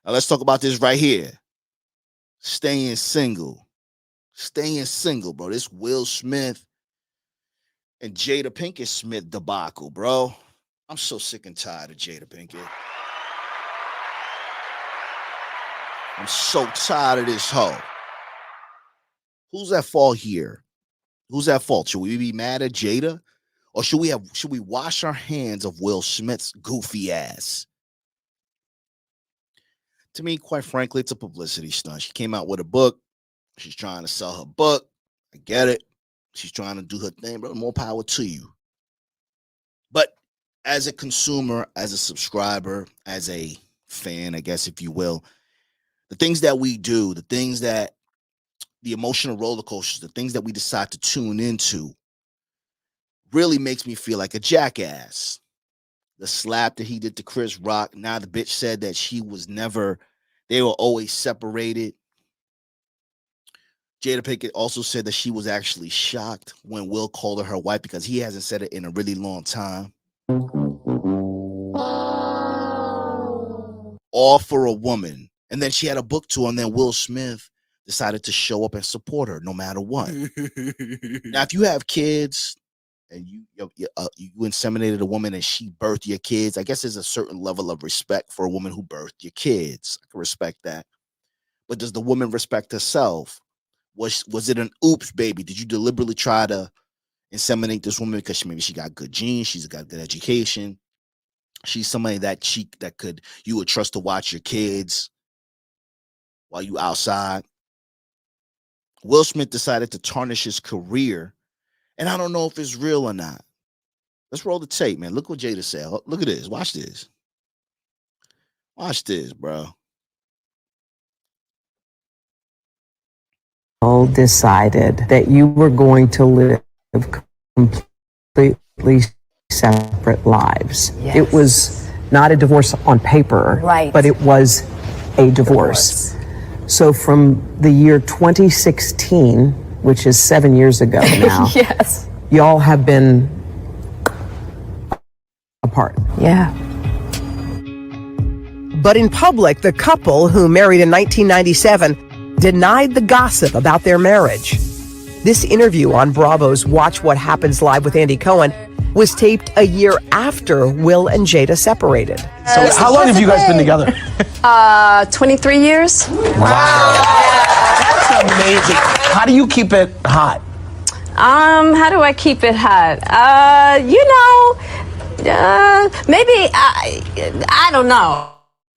Now let's talk about this right here. Staying single. Staying single, bro. This Will Smith and Jada Pinkett Smith debacle, bro. I'm so sick and tired of Jada Pinkett. I'm so tired of this hoe. Who's at fault here? Who's at fault? Should we be mad at Jada? Or should we wash our hands of Will Smith's goofy ass? To me, quite frankly, it's a publicity stunt. She came out with a book. She's trying to sell her book. I get it. She's trying to do her thing, bro. More power to you. But as a consumer, as a subscriber, as a fan, I guess, if you will, the things that we do, the emotional roller coasters, the things that we decide to tune into really makes me feel like a jackass. The slap that he did to Chris Rock. Now the bitch said that they were always separated. Jada Pinkett also said that she was actually shocked when Will called her wife because he hasn't said it in a really long time. All for a woman. And then she had a book tour, and then Will Smith decided to show up and support her no matter what. Now, if you have kids and you inseminated a woman and she birthed your kids, I guess there's a certain level of respect for a woman who birthed your kids. I can respect that. But does the woman respect herself? Was it an oops, baby? Did you deliberately try to inseminate this woman because maybe she got good genes, she's got good education, she's somebody that you would trust to watch your kids while you outside? Will Smith decided to tarnish his career, and I don't know if it's real or not. Let's roll the tape, man. Look what Jada said. Look at this. Watch this. Watch this, bro. Decided that you were going to live completely separate lives. Yes. It was not a divorce on paper, right, but it was a divorce. So from the year 2016, which is 7 years ago now, yes, y'all have been apart. Yeah. But in public, the couple, who married in 1997, denied the gossip about their marriage. This interview on Bravo's Watch What Happens Live with Andy Cohen was taped a year after Will and Jada separated. So how long have you guys been together? 23 years. Wow. That's amazing. How do you keep it hot? How do I keep it hot? Maybe I don't know.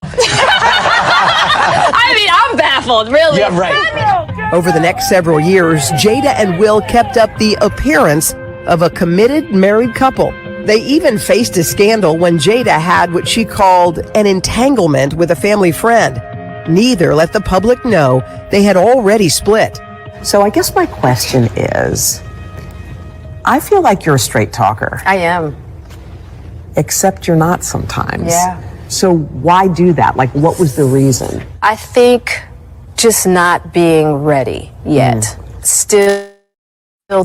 I mean, I'm baffled, really. Yeah, right. Over the next several years, Jada and Will kept up the appearance of a committed married couple. They even faced a scandal when Jada had what she called an entanglement with a family friend. Neither let the public know they had already split. So I guess my question is, I feel like you're a straight talker. I am. Except you're not sometimes. Yeah. So why do that? Like, what was the reason? I think just not being ready yet. Still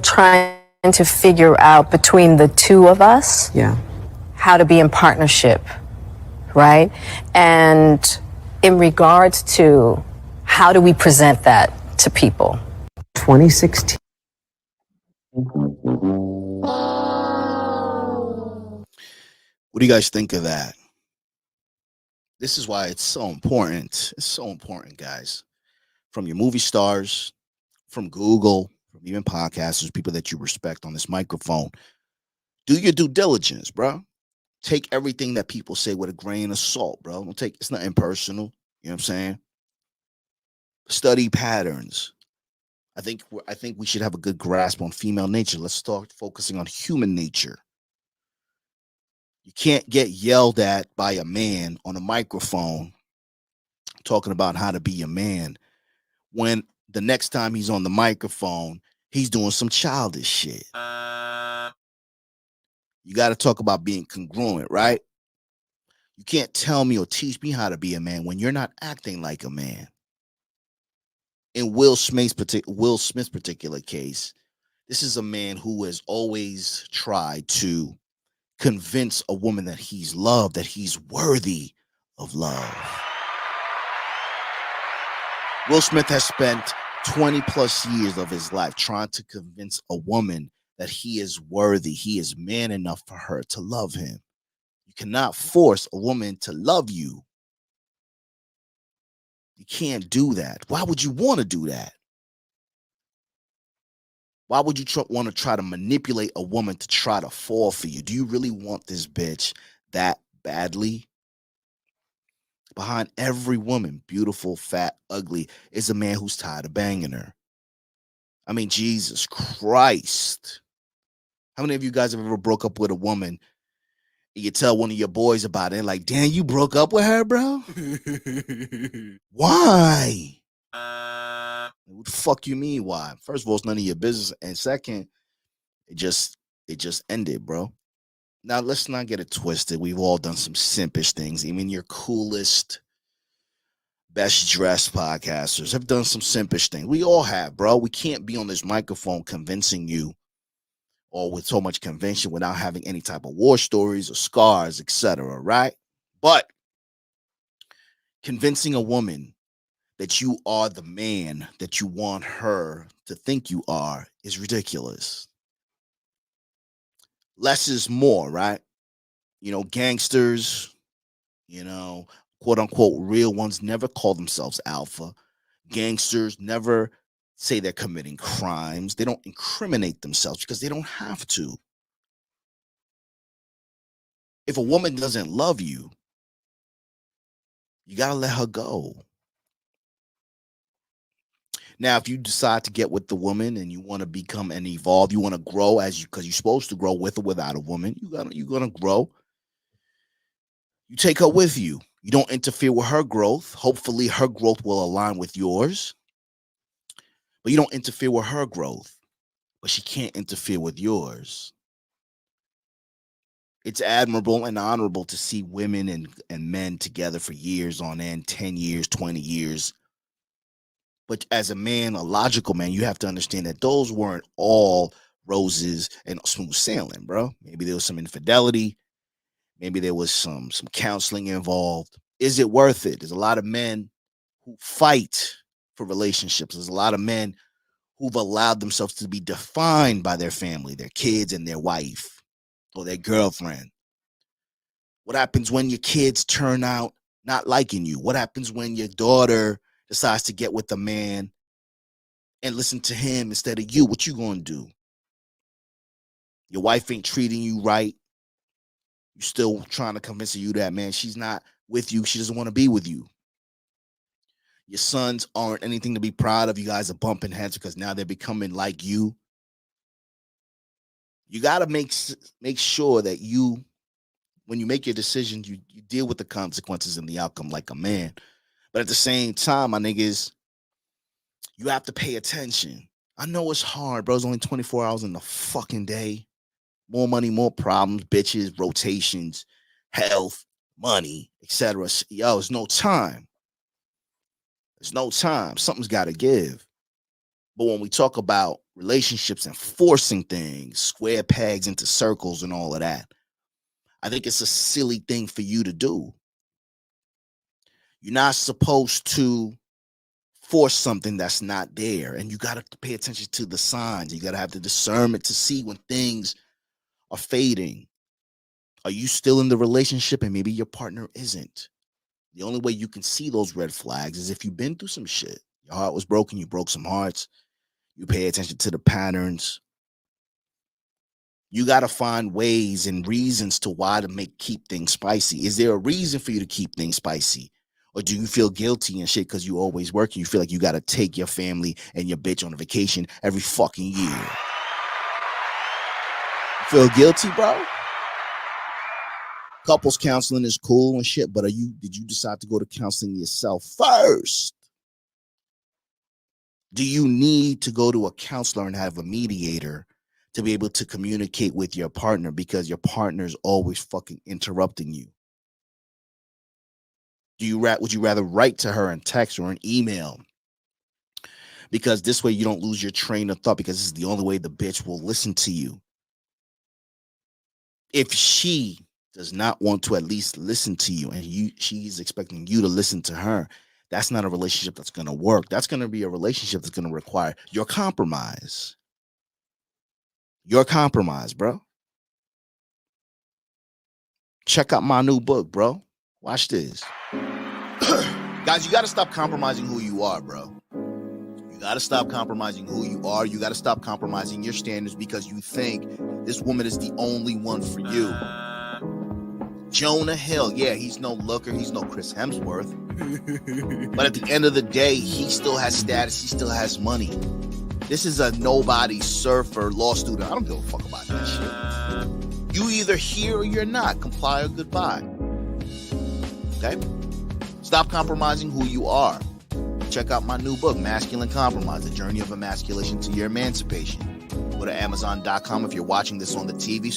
trying to figure out between the two of us, yeah, how to be in partnership, right? And in regards to how do we present that to people? 2016. What do you guys think of that? This is why it's so important. It's so important, guys. From your movie stars, from Google, from even podcasters, people that you respect on this microphone. Do your due diligence, bro. Take everything that people say with a grain of salt, bro. It's not impersonal. You know what I'm saying? Study patterns. I think we should have a good grasp on female nature. Let's start focusing on human nature. You can't get yelled at by a man on a microphone talking about how to be a man when the next time he's on the microphone, he's doing some childish shit. You got to talk about being congruent, right? You can't tell me or teach me how to be a man when you're not acting like a man. In Will Smith's particular case, this is a man who has always tried to convince a woman that he's loved, that he's worthy of love. Will Smith has spent 20 plus years of his life trying to convince a woman that he is worthy, he is man enough for her to love him. You cannot force a woman to love you. You can't do that. Why would you want to do that? Why would you want to try to manipulate a woman to try to fall for you? Do you really want this bitch that badly? Behind every woman, beautiful, fat, ugly, is a man who's tired of banging her. I mean, Jesus Christ. How many of you guys have ever broke up with a woman? You tell one of your boys about it, like, damn, you broke up with her, bro? Why? What the fuck you mean why? First of all, it's none of your business. And second, it just ended, bro. Now let's not get it twisted. We've all done some simpish things. Even your coolest, best dressed podcasters have done some simpish things. We all have, bro. We can't be on this microphone convincing you or with so much conviction without having any type of war stories or scars, etc. Right? But convincing a woman that you are the man that you want her to think you are is ridiculous. Less is more, right? You know, gangsters, you know, quote unquote real ones never call themselves alpha. Gangsters never say they're committing crimes. They don't incriminate themselves because they don't have to. If a woman doesn't love you, you got to let her go. Now, if you decide to get with the woman and you want to become and evolve, you want to grow because you're supposed to grow with or without a woman, you're gonna grow. You take her with you. You don't interfere with her growth. Hopefully, her growth will align with yours, but you don't interfere with her growth. But she can't interfere with yours. It's admirable and honorable to see women and men together for years on end, 10 years, 20 years. But as a man, a logical man, you have to understand that those weren't all roses and smooth sailing, bro. Maybe there was some infidelity. Maybe there was some counseling involved. Is it worth it? There's a lot of men who fight for relationships. There's a lot of men who've allowed themselves to be defined by their family, their kids, and their wife or their girlfriend. What happens when your kids turn out not liking you? What happens when your daughter decides to get with a man and listen to him instead of you? What you gonna do? Your wife ain't treating you right. You still trying to convince you that, man, she's not with you. She doesn't want to be with you. Your sons aren't anything to be proud of. You guys are bumping heads because now they're becoming like you. You got to make sure that you, when you make your decisions, you deal with the consequences and the outcome like a man. But at the same time, my niggas, you have to pay attention. I know it's hard, bro. It's only 24 hours in the fucking day. More money, more problems, bitches, rotations, health, money, etc. Yo, there's no time. There's no time. Something's got to give. But when we talk about relationships and forcing things, square pegs into circles and all of that, I think it's a silly thing for you to do. You're not supposed to force something that's not there. And you got to pay attention to the signs. You got to have the discernment to see when things are fading. Are you still in the relationship and maybe your partner isn't? The only way you can see those red flags is if you've been through some shit. Your heart was broken. You broke some hearts. You pay attention to the patterns. You got to find ways and reasons to why to keep things spicy. Is there a reason for you to keep things spicy? Or do you feel guilty and shit because you always work and you feel like you got to take your family and your bitch on a vacation every fucking year? You feel guilty, bro? Couples counseling is cool and shit, but did you decide to go to counseling yourself first? Do you need to go to a counselor and have a mediator to be able to communicate with your partner because your partner is always fucking interrupting you? Would you rather write to her and text or an email? Because this way you don't lose your train of thought, because this is the only way the bitch will listen to you. If she does not want to at least listen to you and she's expecting you to listen to her, that's not a relationship that's going to work. That's going to be a relationship that's going to require your compromise. Your compromise, bro. Check out my new book, bro. Watch this. Guys, you got to stop compromising who you are, bro. You got to stop compromising who you are. You got to stop compromising your standards because you think this woman is the only one for you. Jonah Hill, yeah, he's no looker. He's no Chris Hemsworth. But at the end of the day, he still has status. He still has money. This is a nobody surfer, law student. I don't give a fuck about that shit. You either here or you're not. Comply or goodbye. Okay? Stop compromising who you are. Check out my new book, Masculine Compromise, The Journey of Emasculation to Your Emancipation. Go to Amazon.com. If you're watching this on the TV,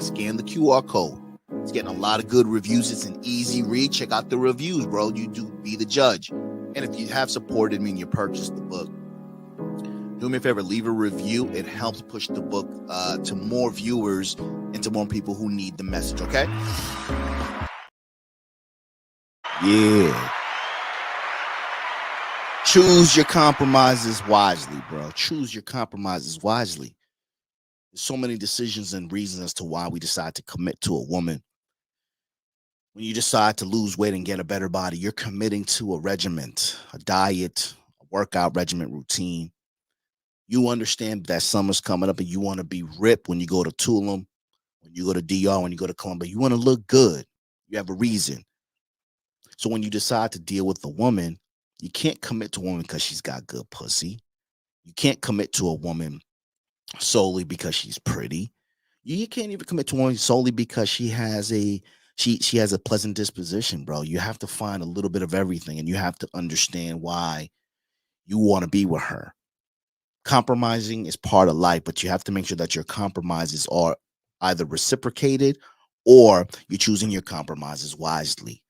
scan the QR code. It's getting a lot of good reviews. It's an easy read. Check out the reviews, bro. You do be the judge. And if you have supported me and you purchased the book, do me a favor, leave a review. It helps push the book to more viewers and to more people who need the message, okay? Yeah. Choose your compromises wisely, bro. Choose your compromises wisely. There's so many decisions and reasons as to why we decide to commit to a woman. When you decide to lose weight and get a better body, you're committing to a regimen, a diet, a workout regimen routine. You understand that summer's coming up and you want to be ripped when you go to Tulum, when you go to DR, when you go to Columbia. You want to look good. You have a reason. So when you decide to deal with a woman, you can't commit to a woman because she's got good pussy. You can't commit to a woman solely because she's pretty. You can't even commit to a woman solely because she has a pleasant disposition, bro. You have to find a little bit of everything, and you have to understand why you want to be with her. Compromising is part of life, but you have to make sure that your compromises are either reciprocated or you're choosing your compromises wisely.